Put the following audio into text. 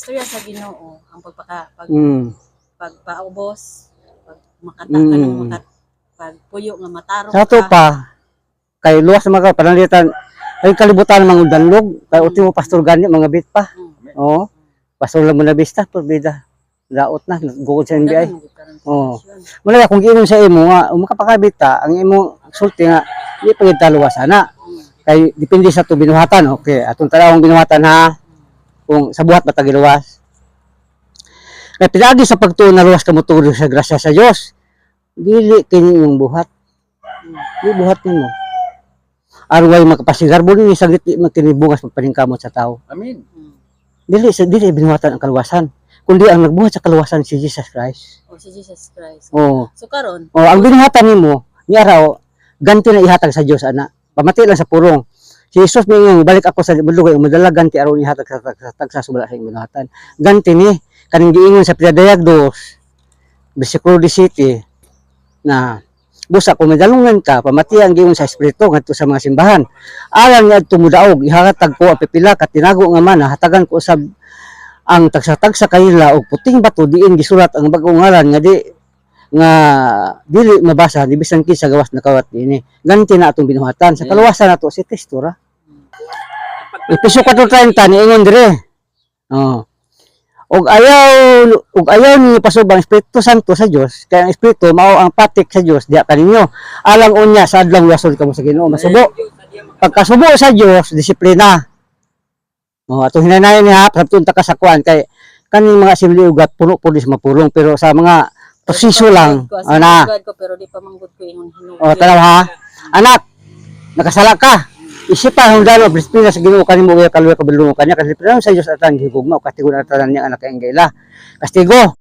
istorya sa Ginoo ang Mm. pagpaubos, pag makata ka ng pagpuyo nga matarong Sa to pa kay luwas na mga panalitan ay kalibutan mga danlog kay ultimo pastor gani mga bit pa. Oo. Pastor lang mo na bista bida. Daot na gugod sa NBI. Oo. Mula kung giinom sa imo nga makapakabit ta ang imo sulti nga di pa kita luwas ana. Kay depende sa to binuhatan. Okay, atong tarawong binuhatan ha. Kung sa buhat matagi luwas. Kay pilagi sa pagtuon na luwas kamo tungod sa grasya sa Dios. Dili kini yung buhat. Di buhat nimo. Arway makapasigar buli sa giti magtinibungas magpaningkamot sa tao. Amen. Dili binuhatan ang kaluwasan. Kundi ang nagbuhat sa kaluwasan si Jesus Christ. O si Jesus Christ. Oo. So karon, Ang binuhatan nimo ni araw ganti na ihatag sa Dios ana. Pamati lang sa purong. Si Jesus may balik ako sa bulugay madala ganti araw ihatag sa subala sa binuhatan. Ganti ni kaning giingon sa Pidayag 2 bersikulo 17 na busa kung madalungan ka pamati ang giingon sa espiritu ngadto sa mga simbahan. Alang nga tumudaog ihatag ko ang pipila kat tinago nga man hatagan ko usab ang tagsa-tagsa kanila og puting bato diin gisulat ang bag-ong ngalan nga dili mabasa di bisan kinsa gawas nakawat ini. Ganti na atong binuhatan sa kaluwasan nato si Kristo ra. Episo 4:30 niingon dire. Oh. Og ayaw ni pasubang Espiritu Santo sa Dios kay ang Espiritu mao ang patik sa Dios diha kaninyo. Alang unya sa adlaw wasod kamo sa Ginoo masubo. Pagkasubo sa Dios disiplina. Oh, ato hinanayon niya sabton ta kasakuan kay kaning mga simili ugat puno pulis mapulong pero sa mga proseso lang ana. pero di pa manggod ko ingon Ginoo. Oh, tanaw ha. Anak, nakasala ka. Isipan ang dalo disiplina sa Ginoo kanimo kay kaluya kabulungan kanya kasi sa Dios atang higugma o kastigo na tanan niya anak kay Angela. Kastigo